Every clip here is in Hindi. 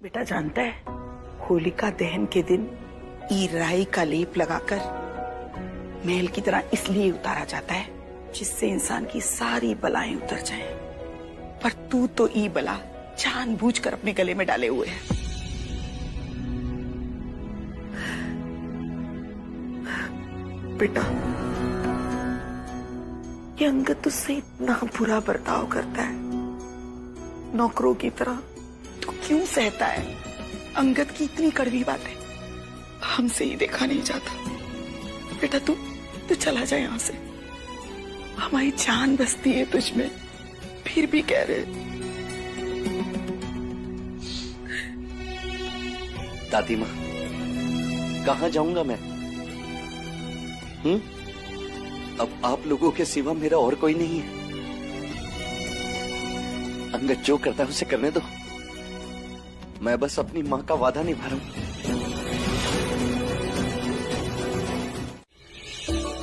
बेटा जानता है, होलिका दहन के दिन ईराई का लेप लगाकर महल की तरह इसलिए उतारा जाता है जिससे इंसान की सारी बलाएं उतर जाएं। पर तू तो ई बला जानबूझकर अपने गले में डाले हुए है। बेटा, ये अंगद तुझसे इतना बुरा बर्ताव करता है, नौकरों की तरह तू क्यों सहता है? अंगद की इतनी कड़वी बातें हमसे ही देखा नहीं जाता। बेटा तू चला जा यहाँ से, हमारी जान बसती है तुझ में, फिर भी कह रहे। दादी माँ, कहाँ जाऊंगा मैं? अब आप लोगों के सिवा मेरा और कोई नहीं है। अंगद जो करता है उसे करने दो, मैं बस अपनी माँ का वादा निभा रहा हूँ।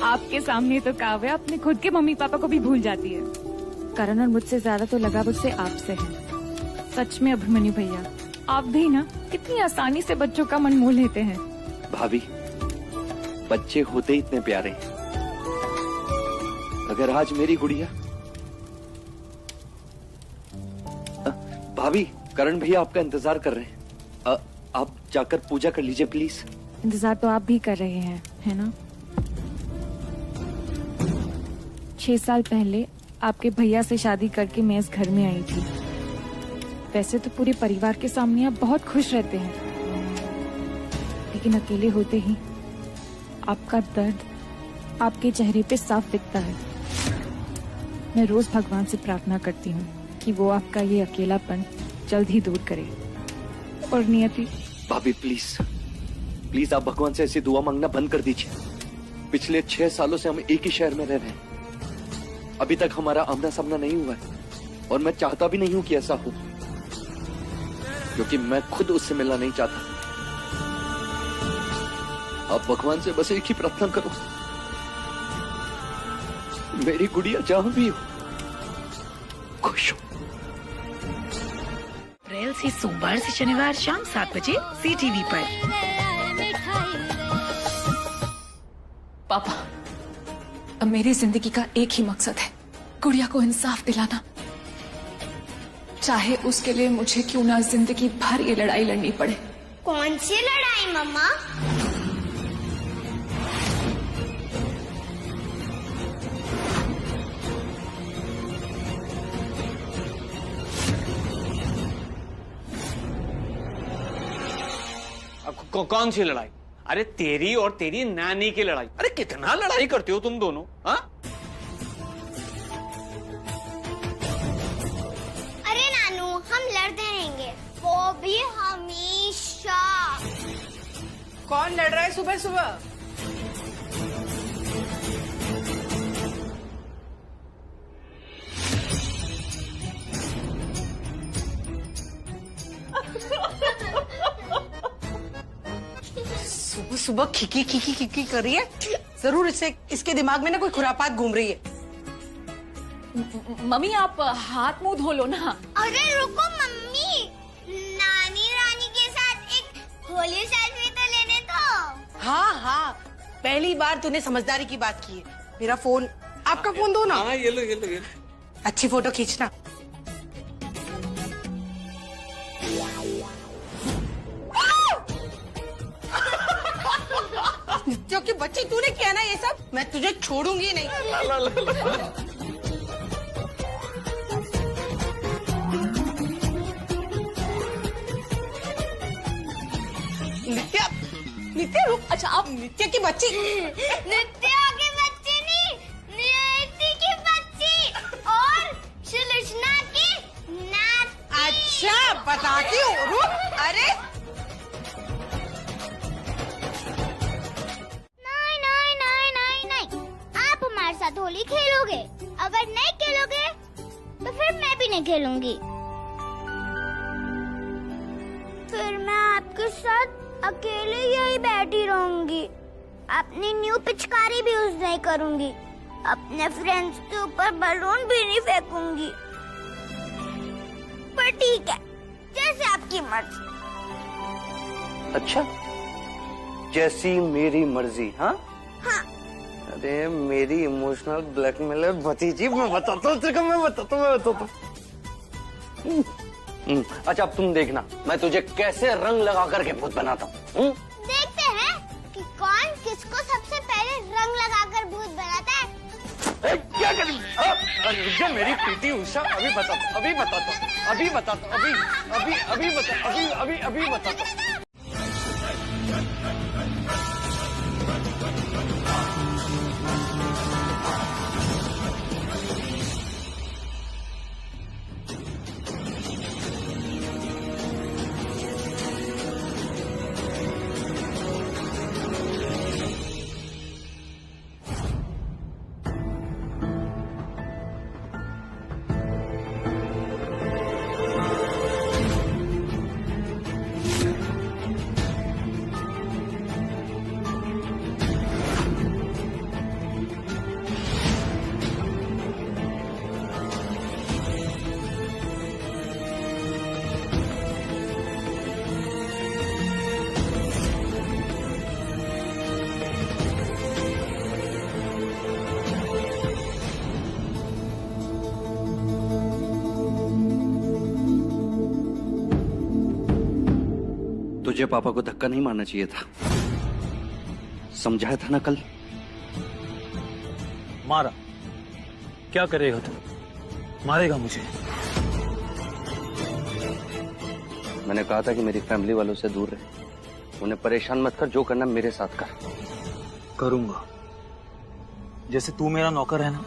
आपके सामने तो काव्या अपने खुद के मम्मी पापा को भी भूल जाती है। करण और मुझसे ज्यादा तो लगाव उससे आपसे है। सच में अभिमन्यु भैया, आप भी ना कितनी आसानी से बच्चों का मन मोह लेते हैं। भाभी, बच्चे होते इतने प्यारे हैं। अगर आज मेरी गुड़िया, भाभी, करण भैया आपका इंतजार कर रहे हैं। आप जाकर पूजा कर लीजिए प्लीज। इंतजार तो आप भी कर रहे हैं, है ना? 6 साल पहले आपके भैया से शादी करके मैं इस घर में आई थी। वैसे तो पूरे परिवार के सामने आप बहुत खुश रहते हैं, लेकिन अकेले होते ही आपका दर्द आपके चेहरे पे साफ दिखता है। मैं रोज भगवान से प्रार्थना करती हूँ कि वो आपका ये अकेलापन जल्द ही दूर करे। और नियति, भाभी प्लीज प्लीज, आप भगवान से ऐसी दुआ मांगना बंद कर दीजिए। पिछले 6 सालों से हम एक ही शहर में रह रहे हैं। अभी तक हमारा आमना सामना नहीं हुआ है, और मैं चाहता भी नहीं हूं कि ऐसा हो, क्योंकि मैं खुद उससे मिलना नहीं चाहता। आप भगवान से बस एक ही प्रार्थना करो, मेरी गुड़िया जहां भी हो खुश हो। अप्रैल से सोमवार से शनिवार शाम 7 बजे CTV पर। पापा, अब मेरी जिंदगी का एक ही मकसद है, गुड़िया को इंसाफ दिलाना। चाहे उसके लिए मुझे क्यों ना जिंदगी भर ये लड़ाई लड़नी पड़े। कौन सी लड़ाई मम्मा? कौन सी लड़ाई? अरे तेरी और तेरी नानी की लड़ाई। अरे कितना लड़ाई करते हो तुम दोनों, हाँ? अरे नानू, हम लड़ते रहेंगे, वो भी हमेशा। कौन लड़ रहा है सुबह सुबह? सुबह सुबह खिकी खिकी खिकी कर रही है। जरूर इसके दिमाग में ना कोई खुरापात घूम रही है। मम्मी, आप हाथ मुंह धो लो ना। अरे रुको मम्मी, नानी रानी के साथ एक होली सेल्फी तो लेने दो। हाँ हाँ, पहली बार तूने समझदारी की बात की है। मेरा फोन, आपका फोन दो ना। हाँ, ये लो। अच्छी फोटो खींचना। नित्या की बच्ची, तूने किया ना ये सब? मैं तुझे छोड़ूंगी नहीं। नित्या, नित्या रुक। अच्छा, आप नित्या की बच्ची? नित्या की बच्ची नहीं, नियति की बच्ची और सुलोचना की नाती। अच्छा, बताती हूँ, रुक। अरे नहीं, आप हमारे साथ होली खेलोगे। अगर नहीं खेलोगे तो फिर मैं भी नहीं खेलूंगी। फिर मैं आपके साथ अकेले यही बैठी रहूंगी। अपनी न्यू पिचकारी भी यूज नहीं करूंगी। अपने फ्रेंड्स के ऊपर बलून भी नहीं फेंकूंगी। पर ठीक है, जैसे आपकी मर्जी। अच्छा, जैसी मेरी मर्जी। हाँ अरे मेरी इमोशनल ब्लैकमेलर भतीजी, मैं बताता हूँ तेरे को, मैं बताता हूँ। अच्छा अब तुम देखना मैं तुझे कैसे रंग लगा करके भूत बनाता हूँ। देखते हैं कि कौन किसको सबसे पहले रंग लगाकर भूत बनाता है। क्या करूं? रुक जा मेरी प्रीति उषा, अभी बताता हूँ, अभी बताता हूँ। तुझे पापा को धक्का नहीं मारना चाहिए था, समझाया था ना कल। मारा? क्या कर रहे हो तुम? मारेगा मुझे? मैंने कहा था कि मेरी फैमिली वालों से दूर रहे, उन्हें परेशान मत कर, जो करना मेरे साथ कर। करूंगा। जैसे तू मेरा नौकर है ना,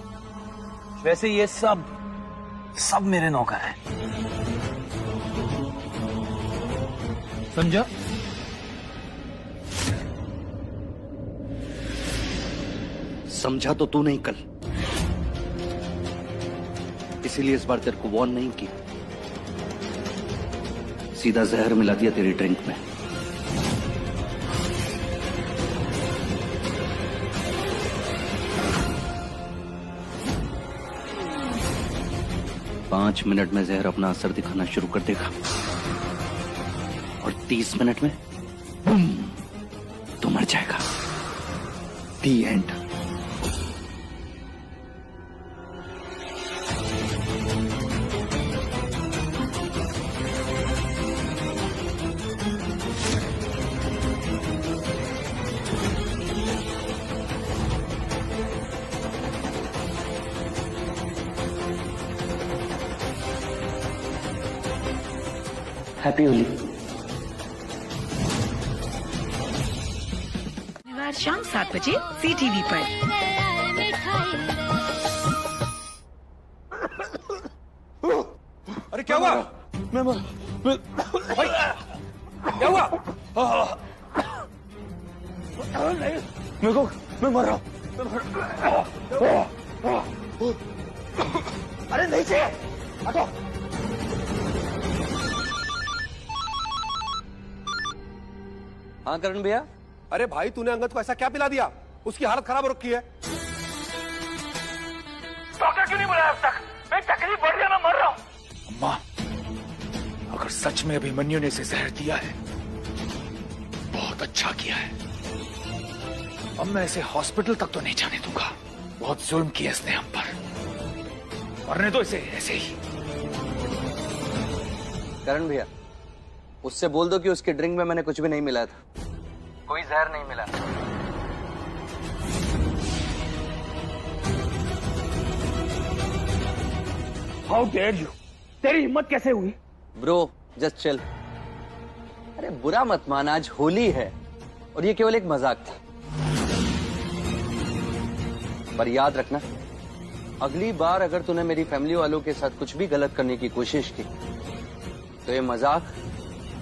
वैसे ये सब मेरे नौकर हैं। समझा? समझा तो तू नहीं कल, इसीलिए इस बार तेरे को वार्न नहीं किया, सीधा जहर मिला दिया तेरी ड्रिंक में। पांच मिनट में जहर अपना असर दिखाना शुरू कर देगा और 30 मिनट में बूम, तो मर जाएगा। दी एंड। हैप्पी होली। शनिवार शाम 7 बजे CTV पर। अरे क्या हुआ? मैं क्या हुआ? मेरे को, मैं मर रहा हूं। अरे नहीं चाहिए, हटो। हाँ करण भैया। अरे भाई तूने अंगद को ऐसा क्या पिला दिया? उसकी हालत खराब हो रखी है। डॉक्टर क्यों नहीं बुलाया अब तक? मैं तकलीफ बढ़ गया, मैं मर रहा हूँ। अम्मा, अगर सच में अभिमन्यु ने इसे जहर दिया है, बहुत अच्छा किया है। अब मैं इसे हॉस्पिटल तक तो नहीं जाने दूंगा। बहुत जुल्म किया इसने हम पर। मरने दो इसे ऐसे ही। करण भैया, उससे बोल दो कि उसके ड्रिंक में मैंने कुछ भी नहीं मिलाया था, कोई जहर नहीं मिला। How dare you? तेरी हिम्मत कैसे हुई? Bro just chill. अरे बुरा मत मान, आज होली है और ये केवल एक मजाक था। पर याद रखना, अगली बार अगर तूने मेरी फैमिली वालों के साथ कुछ भी गलत करने की कोशिश की तो ये मजाक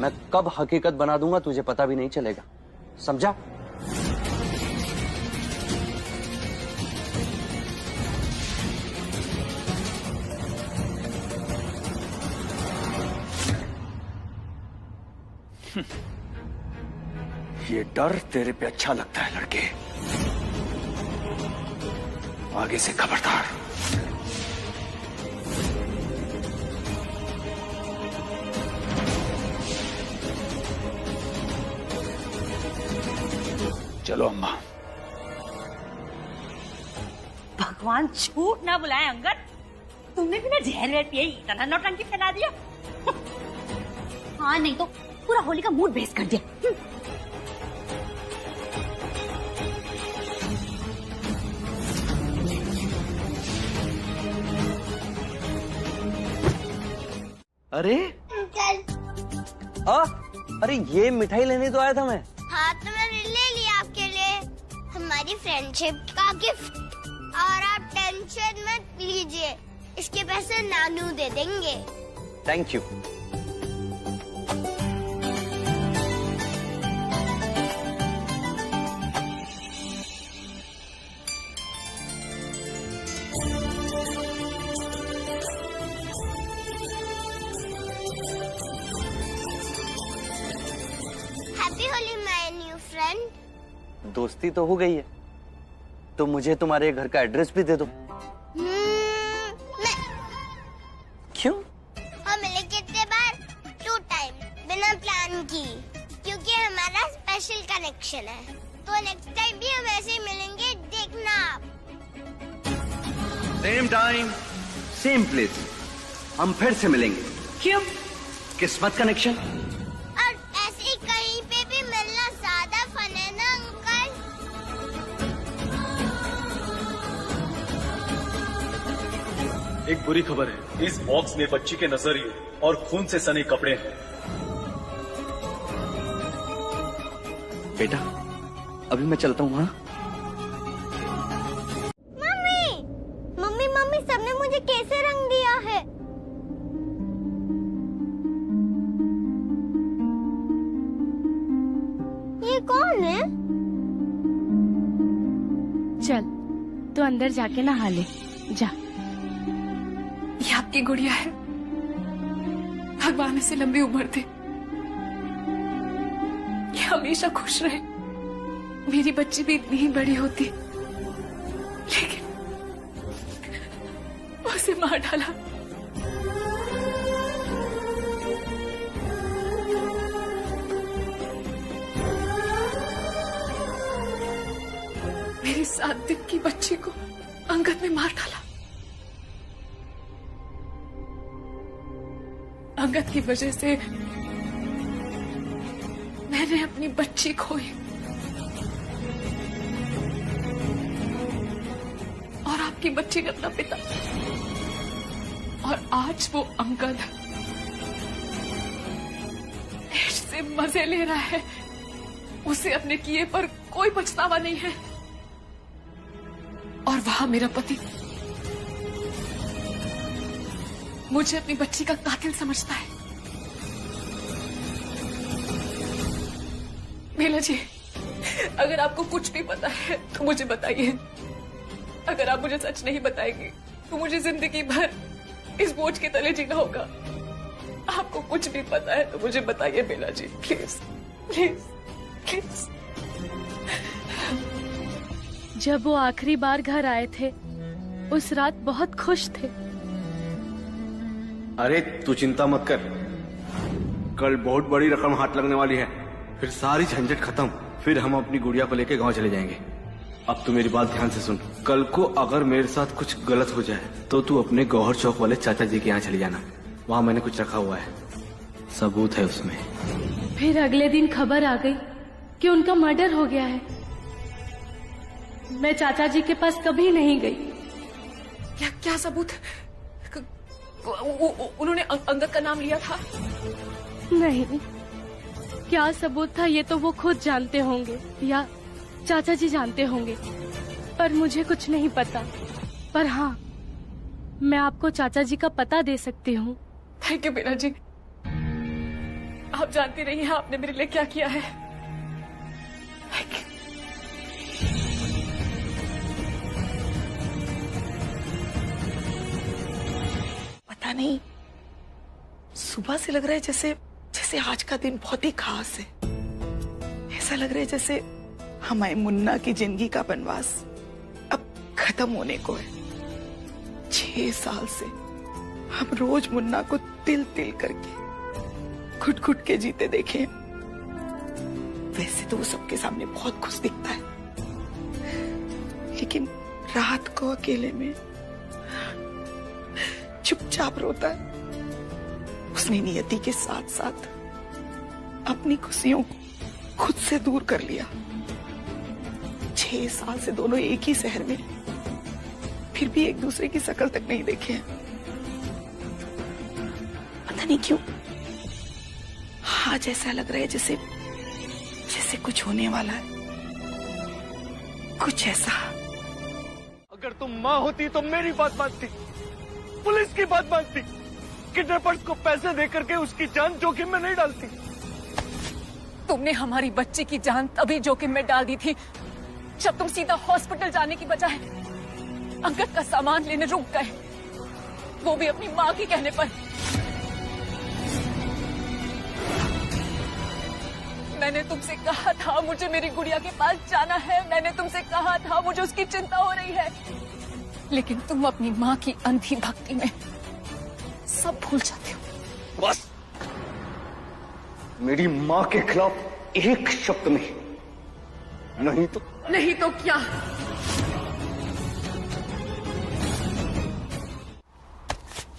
मैं कब हकीकत बना दूंगा तुझे पता भी नहीं चलेगा, समझा? ये डर तेरे पे अच्छा लगता है लड़के। आगे से खबरदार। चलो अम्मा। भगवान झूठ ना बुलाए अंगद, तुमने भी ना जहर वेर पिए इतना नौटंकी फैला दिया। हाँ नहीं तो पूरा होली का मूड बेस कर दिया। अरे अरे ये मिठाई लेने तो आया था मैं। हाँ तो मैंने ले लिया आपके लिए, हमारी फ्रेंडशिप का गिफ्ट। और आप टेंशन मत लीजिए, इसके पैसे नानू दे देंगे। Thank you. Happy Holi my new friend. दोस्ती तो हो गई है, तो मुझे तुम्हारे घर का एड्रेस भी दे दो। क्यों? हम मिले कितने बार? 2 टाइम, बिना प्लान की, क्योंकि हमारा स्पेशल कनेक्शन है। तो नेक्स्ट टाइम भी हम ऐसे ही मिलेंगे, देखना आप। सेम टाइम सेम प्लेस हम फिर से मिलेंगे। क्यों? किस्मत कनेक्शन। और ऐसे ही कहीं पे भी मिलना ज्यादा फन है ना अंकल? एक बुरी खबर है, इस बॉक्स में बच्ची के नजरिए और खून से सने कपड़े हैं। बेटा अभी मैं चलता हूँ। हाँ मम्मी मम्मी मम्मी, सबने मुझे कैसे रंग दिया है? ये कौन है? चल तो अंदर जाके नहा ले, जा। ये आपकी गुड़िया है, भगवान इसे लंबी उम्र दे, ये हमेशा खुश रहे। मेरी बच्ची भी इतनी ही बड़ी होती, लेकिन उसे मार डाला। मेरी 7 दिन की बच्ची को अंगद ने मार डाला। अंगद की वजह से मैंने अपनी बच्ची खोई, और आपकी बच्ची ने अपना पिता। और आज वो अंगद ऐश से मजे ले रहा है, उसे अपने किए पर कोई पछतावा नहीं है। और वहां मेरा पति मुझे अपनी बच्ची का कातिल समझता है। बेला जी, अगर आपको कुछ भी पता है तो मुझे बताइए। अगर आप मुझे सच नहीं बताएंगे तो मुझे जिंदगी भर इस बोझ के तले जीना होगा। आपको कुछ भी पता है तो मुझे बताइए बेला जी, प्लीज प्लीज प्लीज। जब वो आखिरी बार घर आए थे उस रात बहुत खुश थे। अरे तू चिंता मत कर, कल बहुत बड़ी रकम हाथ लगने वाली है, फिर सारी झंझट खत्म, फिर हम अपनी गुड़िया को लेके गांव चले जाएंगे। अब तू मेरी बात ध्यान से सुन, कल को अगर मेरे साथ कुछ गलत हो जाए तो तू अपने गौहर चौक वाले चाचा जी के यहाँ चली जाना, वहाँ मैंने कुछ रखा हुआ है, सबूत है उसमें। फिर अगले दिन खबर आ गई कि उनका मर्डर हो गया है। मैं चाचा जी के पास कभी नहीं गई। क्या क्या सबूत? उन्होंने अंगद का नाम लिया था? नहीं, क्या सबूत था ये तो वो खुद जानते होंगे या चाचा जी जानते होंगे, पर मुझे कुछ नहीं पता। पर हाँ, मैं आपको चाचा जी का पता दे सकती हूँ। थैंक यू बेला जी, आप जानती रही हैं आपने मेरे लिए क्या किया है। पता नहीं, सुबह से लग रहा है जैसे जैसे आज का दिन बहुत ही खास है। ऐसा लग रहा है जैसे हमारे मुन्ना की जिंदगी का वनवास अब खत्म होने को है। 6 साल से हम रोज मुन्ना को तिल तिल करके घुट घुट के जीते देखे, वैसे तो वो सबके सामने बहुत खुश दिखता है, लेकिन रात को अकेले में चुपचाप रोता है। उसने नियति के साथ साथ अपनी खुशियों को खुद से दूर कर लिया। 6 साल से दोनों एक ही शहर में, फिर भी एक दूसरे की शक्ल तक नहीं देखे हैं। पता नहीं क्यों आज ऐसा लग रहा है जैसे कुछ होने वाला है, कुछ ऐसा। अगर तुम माँ होती तो मेरी बात मानती, पुलिस की बात मानती, किडनैपर्स को पैसे देकर के उसकी जान जोखिम में नहीं डालती। तुमने हमारी बच्ची की जान तभी जोखिम में डाल दी थी जब तुम सीधा हॉस्पिटल जाने की बजाय अंगद का सामान लेने रुक गए, वो भी अपनी माँ के कहने पर। मैंने तुमसे कहा था मुझे मेरी गुड़िया के पास जाना है, मैंने तुमसे कहा था मुझे उसकी चिंता हो रही है, लेकिन तुम अपनी माँ की अंधी भक्ति में सब भूल जाते हो। बस मेरी माँ के खिलाफ एक शब्द नहीं, नहीं तो क्या?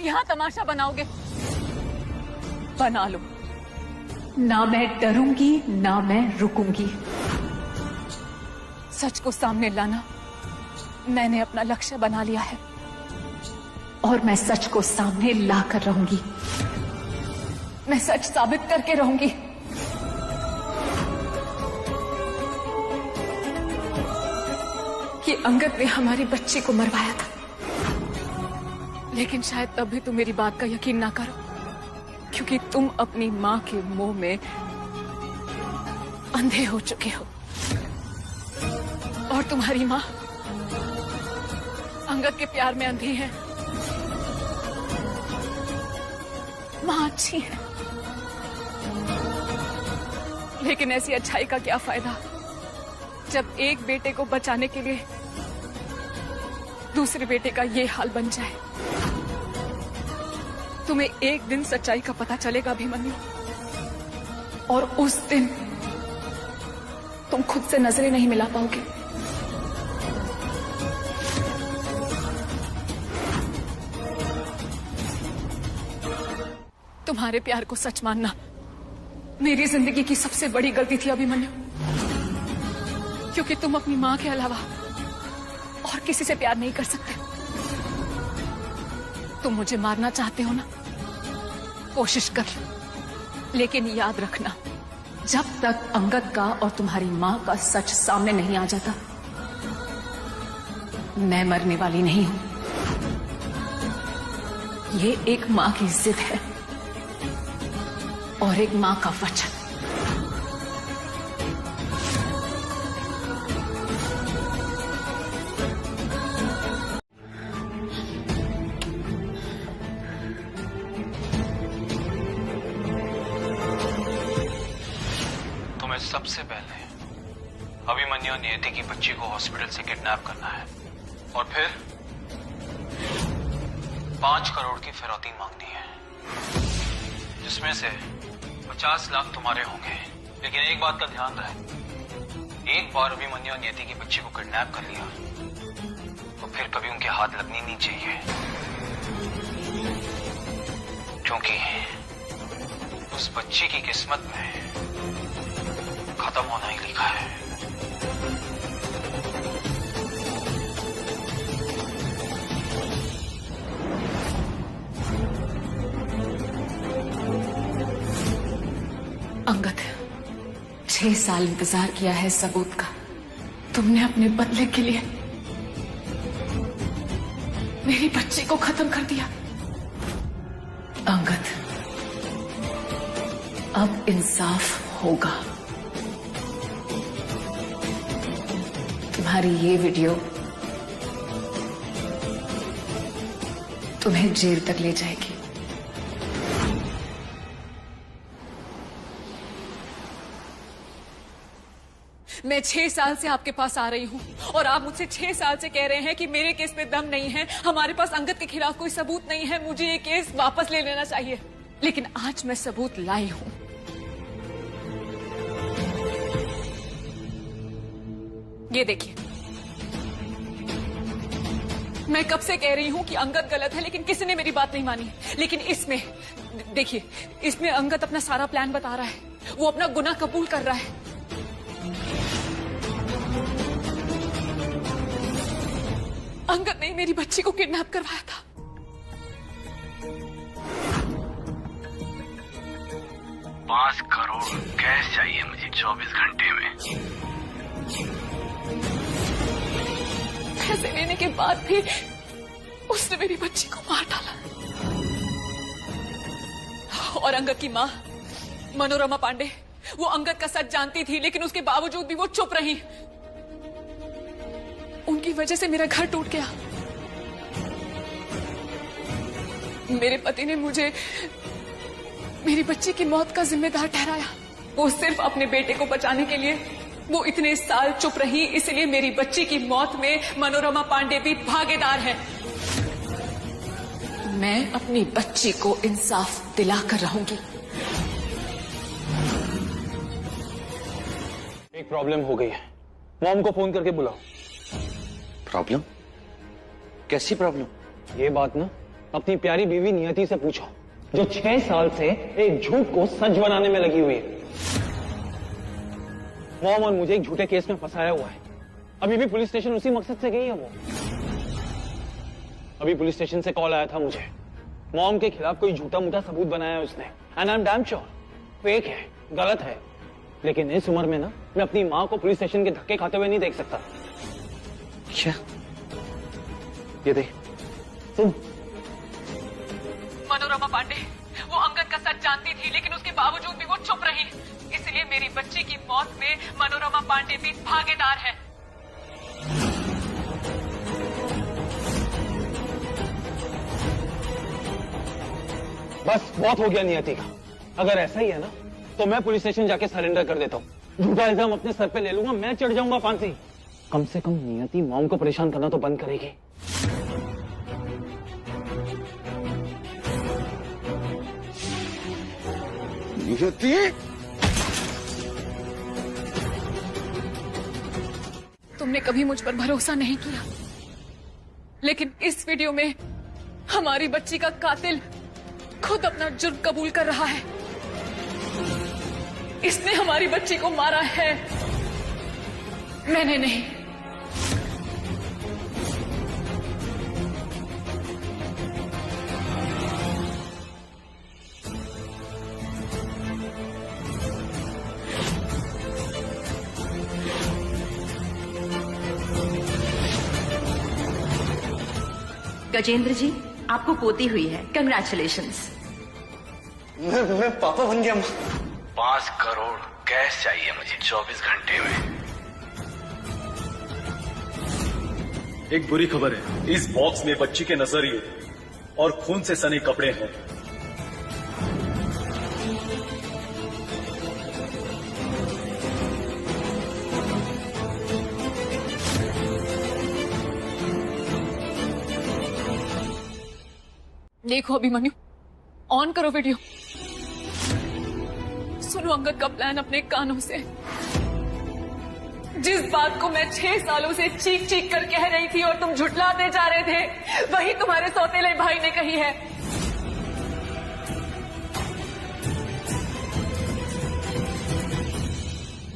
यहाँ तमाशा बनाओगे? बना लो। ना मैं डरूंगी ना मैं रुकूंगी। सच को सामने लाना मैंने अपना लक्ष्य बना लिया है और मैं सच को सामने लाकर रहूंगी। मैं सच साबित करके रहूंगी। कि अंगद ने हमारी बच्ची को मरवाया था, लेकिन शायद तब भी तुम मेरी बात का यकीन ना करो, क्योंकि तुम अपनी माँ के मोह में अंधे हो चुके हो और तुम्हारी माँ अंगद के प्यार में अंधी है। माँ अच्छी है, लेकिन ऐसी अच्छाई का क्या फायदा जब एक बेटे को बचाने के लिए दूसरे बेटे का ये हाल बन जाए। तुम्हें एक दिन सच्चाई का पता चलेगा अभिमन्यु, और उस दिन तुम खुद से नजरें नहीं मिला पाओगे। तुम्हारे प्यार को सच मानना मेरी जिंदगी की सबसे बड़ी गलती थी अभिमन्यु, क्योंकि तुम अपनी माँ के अलावा और किसी से प्यार नहीं कर सकते। तुम मुझे मारना चाहते हो ना, कोशिश कर लो, लेकिन याद रखना जब तक अंगद का और तुम्हारी माँ का सच सामने नहीं आ जाता, मैं मरने वाली नहीं हूं। ये एक माँ की जिद है और एक माँ का वचन। सबसे पहले अभिमन्यु और नियति की बच्ची को हॉस्पिटल से किडनैप करना है और फिर 5 करोड़ की फिरौती मांगनी है, जिसमें से 50 लाख तुम्हारे होंगे। लेकिन एक बात का ध्यान रहे, एक बार अभिमन्यु और नियति की बच्ची को किडनैप कर लिया तो फिर कभी उनके हाथ लगनी नहीं चाहिए, क्योंकि उस बच्ची की किस्मत में खत्म होना ही लिखा है। अंगद, 6 साल इंतजार किया है सबूत का तुमने अपने बदले के लिए। मेरी बच्ची को खत्म कर दिया। अंगद, अब इंसाफ होगा। तुम्हारी ये वीडियो तुम्हें जेल तक ले जाएगी। मैं 6 साल से आपके पास आ रही हूँ और आप मुझसे 6 साल से कह रहे हैं कि मेरे केस में दम नहीं है, हमारे पास अंगद के खिलाफ कोई सबूत नहीं है, मुझे ये केस वापस ले लेना चाहिए। लेकिन आज मैं सबूत लाई हूँ। ये देखिए, मैं कब से कह रही हूं कि अंगद गलत है, लेकिन किसी ने मेरी बात नहीं मानी। लेकिन इसमें देखिए, इसमें अंगद अपना सारा प्लान बता रहा है, वो अपना गुनाह कबूल कर रहा है। अंगद ने मेरी बच्ची को किडनैप करवाया था। 5 करोड़ कैश चाहिए मुझे 24 घंटे में। पैसे लेने के बाद भी उसने मेरी बच्ची को मार डाला। और अंगद की माँ मनोरमा पांडे, वो अंगद का सच जानती थी, लेकिन उसके बावजूद भी वो चुप रही। उनकी वजह से मेरा घर टूट गया। मेरे पति ने मुझे मेरी बच्ची की मौत का जिम्मेदार ठहराया। वो सिर्फ अपने बेटे को बचाने के लिए वो इतने साल चुप रही, इसलिए मेरी बच्ची की मौत में मनोरमा पांडे भी भागीदार है। मैं अपनी बच्ची को इंसाफ दिलाकर रहूंगी। एक प्रॉब्लम हो गई है, मॉम को फोन करके बुलाओ। प्रॉब्लम? कैसी प्रॉब्लम? ये बात ना अपनी प्यारी बीवी नियति से पूछो, जो 6 साल से एक झूठ को सच बनाने में लगी हुई है। मॉम और मुझे एक झूठे केस में फंसाया हुआ है। अभी भी पुलिस स्टेशन उसी मकसद से गई है वो। अभी पुलिस स्टेशन से कॉल आया था मुझे, मॉम के खिलाफ कोई झूठा मूठा सबूत बनाया है उसने। And I am damn sure fake है, गलत है। लेकिन इस उम्र में ना मैं अपनी माँ को पुलिस स्टेशन के धक्के खाते हुए नहीं देख सकता। क्या? ये देख तुम। मनोरमा पांडे वो अंगद का सच जानती थी, लेकिन उसके बावजूद भी वो चुप रही। इसलिए मेरी बच्ची की मौत में मनोरमा पांडे भी भागीदार है। बस बहुत हो गया नियति का। अगर ऐसा ही है ना तो मैं पुलिस स्टेशन जाके सरेंडर कर देता हूँ। झूठा इल्जाम अपने सर पे ले लूंगा, मैं चढ़ जाऊंगा फांसी। कम से कम नियति मॉम को परेशान करना तो बंद करेगी। नियति, तुमने कभी मुझ पर भरोसा नहीं किया, लेकिन इस वीडियो में हमारी बच्ची का कातिल खुद अपना जुर्म कबूल कर रहा है। इसने हमारी बच्ची को मारा है, मैंने नहीं। गजेंद्र जी, आपको पोती हुई है, कंग्रेचुलेशंस। मैं पापा बन गया। 5 करोड़ कैश चाहिए मुझे 24 घंटे में। एक बुरी खबर है, इस बॉक्स में बच्ची के नजरिए और खून से सने कपड़े हैं। देखो अभिमन्यु, ऑन करो वीडियो। सुनो अंगद का प्लान अपने कानों से। जिस बात को मैं 6 सालों से चीख चीख कर कह रही थी और तुम झुठलाते जा रहे थे, वही तुम्हारे सौतेले भाई ने कही है।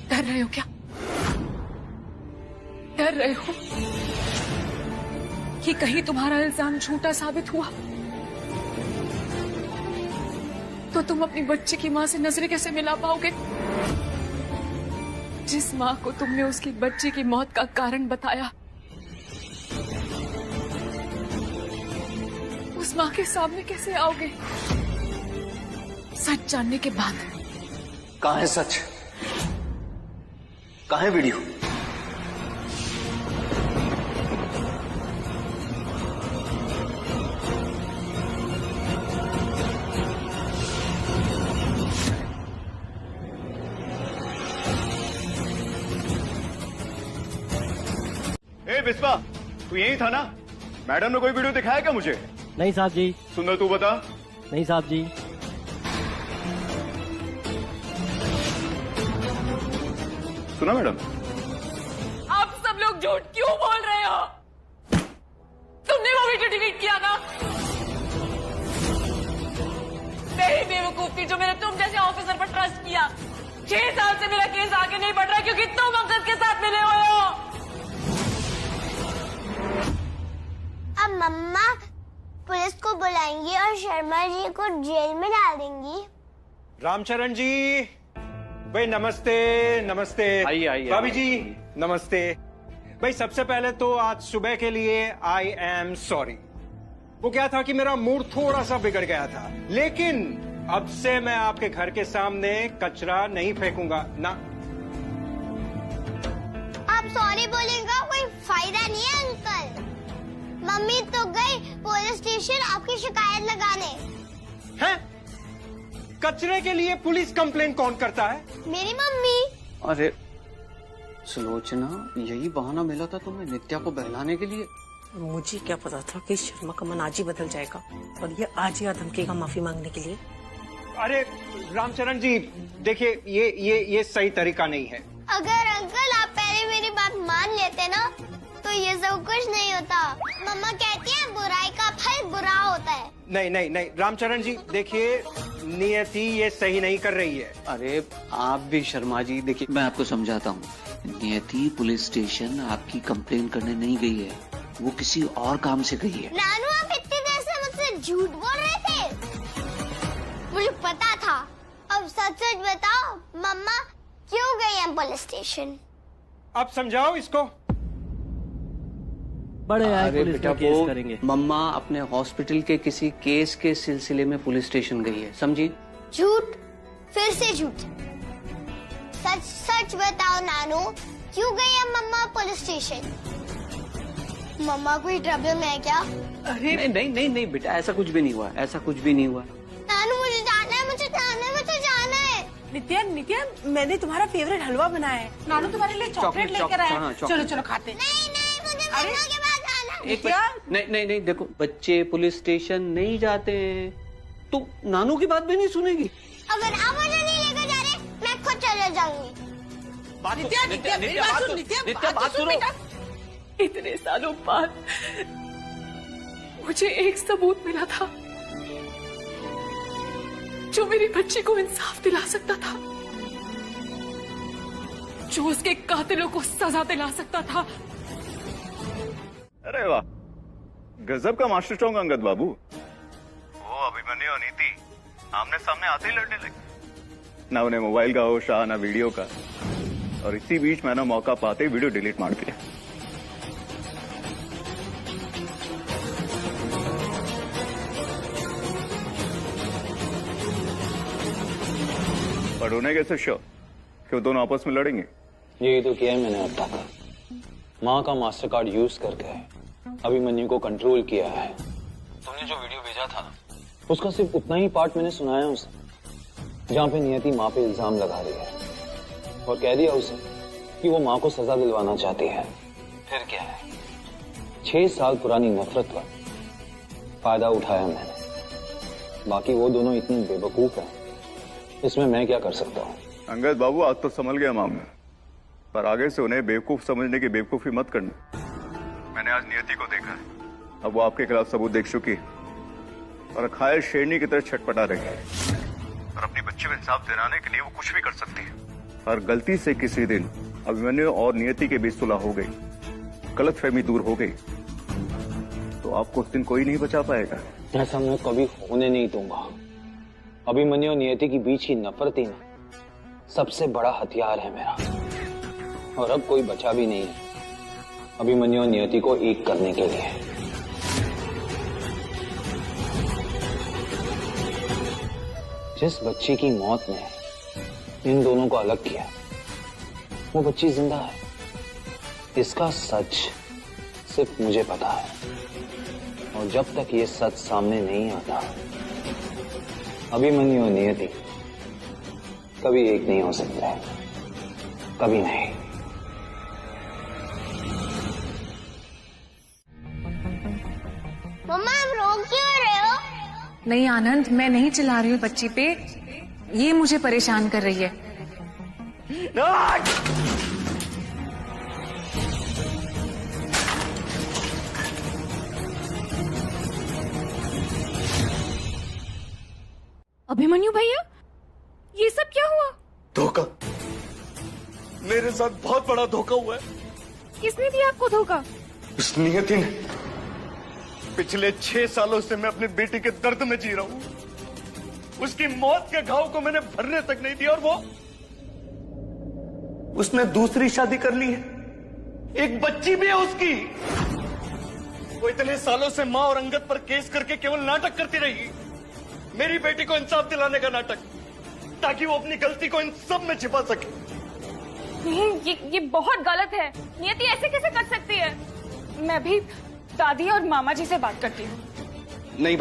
डर रहे हो क्या? डर रहे हो कि कहीं तुम्हारा इल्जाम झूठा साबित हुआ तो तुम अपनी बच्चे की मां से नजरें कैसे मिला पाओगे? जिस मां को तुमने उसकी बच्ची की मौत का कारण बताया, उस मां के सामने कैसे आओगे सच जानने के बाद? कहाँ है सच? कहाँ है वीडियो? बिस्वा, तू यही था ना? मैडम ने कोई वीडियो दिखाया क्या मुझे? नहीं साहब जी। सुंदर तू बता। नहीं साहब जी। सुना मैडम? आप सब तुम झूठ क्यों बोल रहे हो? तुमने वो वीडियो डिलीट किया ना? मेरी बेवकूफी जो मैंने तुम जैसे ऑफिसर पर ट्रस्ट किया। 6 साल से मेरा केस आगे नहीं बढ़ रहा क्योंकि तुम अंकल के साथ मिले हुए हो। अब मम्मा पुलिस को बुलाएंगी और शर्मा जी को जेल में डाल देंगी। रामचरण जी, भाई नमस्ते। नमस्ते आइए भाभी जी, नमस्ते। भाई सबसे पहले तो आज सुबह के लिए आई एम सॉरी। वो क्या था कि मेरा मूड थोड़ा सा बिगड़ गया था, लेकिन अब से मैं आपके घर के सामने कचरा नहीं फेंकूंगा ना। आप सॉरी बोलेगा कोई फायदा नहीं है अंकल। मम्मी तो गई पुलिस स्टेशन आपकी शिकायत लगाने। हैं? कचरे के लिए पुलिस कंप्लेंट कौन करता है? मेरी मम्मी। अरे सुलोचना, यही बहाना मिला था तुम्हें नित्या को बहलाने के लिए। मुझे क्या पता था कि शर्मा का मन आज ही बदल जाएगा और ये आज ही आ धमकेगा माफी मांगने के लिए। अरे रामचरण जी, देखिए ये सही तरीका नहीं है। अगर अंकल आप पहले मेरी बात मान लेते ना तो ये सब कुछ नहीं होता। मम्मा कहती है बुराई का फल बुरा होता है। नहीं रामचरण जी, देखिए नियति ये सही नहीं कर रही है। अरे आप भी शर्मा जी, देखिए मैं आपको समझाता हूँ। नियति पुलिस स्टेशन आपकी कंप्लेन करने नहीं गई है, वो किसी और काम से गई है। नानू आप इतनी देर से मुझसे झूठ बोल रहे थे। मुझे पता था। अब सच सच बताओ मम्मा क्यों गई है पुलिस स्टेशन? अब समझाओ इसको। बड़े आए अरे पुलिस बेटा, में केस वो करेंगे। मम्मा अपने हॉस्पिटल के किसी केस के सिलसिले में पुलिस स्टेशन गई है, समझी? झूठ, फिर से झूठ। सच सच बताओ नानू, क्यों गई है मम्मा पुलिस स्टेशन? मम्मा कोई ट्रबल में है क्या? अरे नहीं बेटा, ऐसा कुछ भी नहीं हुआ, ऐसा कुछ भी नहीं हुआ। नानू मुझे जाना है, मुझे जाना है। नित्या मैंने तुम्हारा फेवरेट हलवा बनाया है। नानू तुम्हारे लिए चॉकलेट लेकर आया है। चलो खाते। नहीं मुझे मम्मा के पास जाना है। नित्या नहीं देखो, बच्चे पुलिस स्टेशन नहीं जाते हैं। तू नानू की बात भी नहीं सुनेगी। अगर आप मुझे नहीं लेकर जा रहे मैं खुद चले जाऊंगी। नित्या बात सुनो। इतने सालों बाद मुझे एक सबूत मिला था जो मेरी बच्ची को इंसाफ दिला सकता था, जो उसके कातिलों को सजा दिला सकता था। अरे वाह, गजब का मास्टर स्ट्रोंग अंगद बाबू। वो अभिमन्यु और नीति आमने सामने आते ही लड़ने लगे। ना उन्हें मोबाइल का होश ना वीडियो का, और इसी बीच मैंने मौका पाते ही वीडियो डिलीट मार दिया। पर उन्हें कैसे श्योर कि वो दोनों आपस में लड़ेंगे? यही तो किया है मैंने अब तक। माँ का मास्टर कार्ड यूज करके अभिमन्यु को कंट्रोल किया है। तुमने जो वीडियो भेजा था उसका सिर्फ उतना ही पार्ट मैंने सुनाया उसे, जहाँ पे नियति माँ पे इल्जाम लगा रही है, और कह दिया उसे कि वो माँ को सजा दिलवाना चाहती है। फिर क्या है, 6 साल पुरानी नफरत का फायदा उठाया मैंने। बाकी वो दोनों इतने बेवकूफ हैं, इसमें मैं क्या कर सकता हूँ? अंगद बाबू, आज तो संभल गया मामला, पर आगे से उन्हें बेवकूफ समझने की बेवकूफी मत करना। मैंने आज नियति को देखा है, अब वो आपके खिलाफ सबूत देख चुकी है और घायल शेरनी की तरह छटपटा रही है, और अपनी बच्ची को इंसाफ दिलाने के लिए वो कुछ भी कर सकती है। और गलती से किसी दिन अभिमन्यु और नियति के बीच सुलह हो गई, गलतफहमी दूर हो गई, तो आपको उस दिन कोई नहीं बचा पाएगा। ऐसा मैं कभी होने नहीं दूंगा। अभिमन्यु और नियति के बीच की नफरत ही ना सबसे बड़ा हथियार है मेरा, और अब कोई बचा भी नहीं है अभिमन्यु और नियति को एक करने के लिए। जिस बच्ची की मौत ने इन दोनों को अलग किया, वो बच्ची जिंदा है। इसका सच सिर्फ मुझे पता है, और जब तक ये सच सामने नहीं आता, अभिमन्यु और नियति कभी एक नहीं हो सकते, कभी नहीं। मम्मा आप रो क्यों रहे हो? नहीं आनंद, मैं नहीं चिल्ला रही हूँ बच्ची पे, ये मुझे परेशान कर रही है। अभिमन्यु भैया, ये सब क्या हुआ? धोखा, मेरे साथ बहुत बड़ा धोखा हुआ है। किसने दिया आपको धोखा? उस नियति ने। पिछले 6 सालों से मैं अपनी बेटी के दर्द में जी रहा हूं। उसकी मौत के घाव को मैंने भरने तक नहीं दिया, और उसने दूसरी शादी कर ली है। एक बच्ची भी है उसकी। वो इतने सालों से मां और अंगद पर केस करके केवल नाटक करती रही, मेरी बेटी को इंसाफ दिलाने का नाटक, ताकि वो अपनी गलती को इन सब में छिपा सके। नहीं, ये बहुत गलत है। नियति ऐसे कैसे कर सकती है? मैं भी दादी और मामा जी से बात करती हूँ। नहीं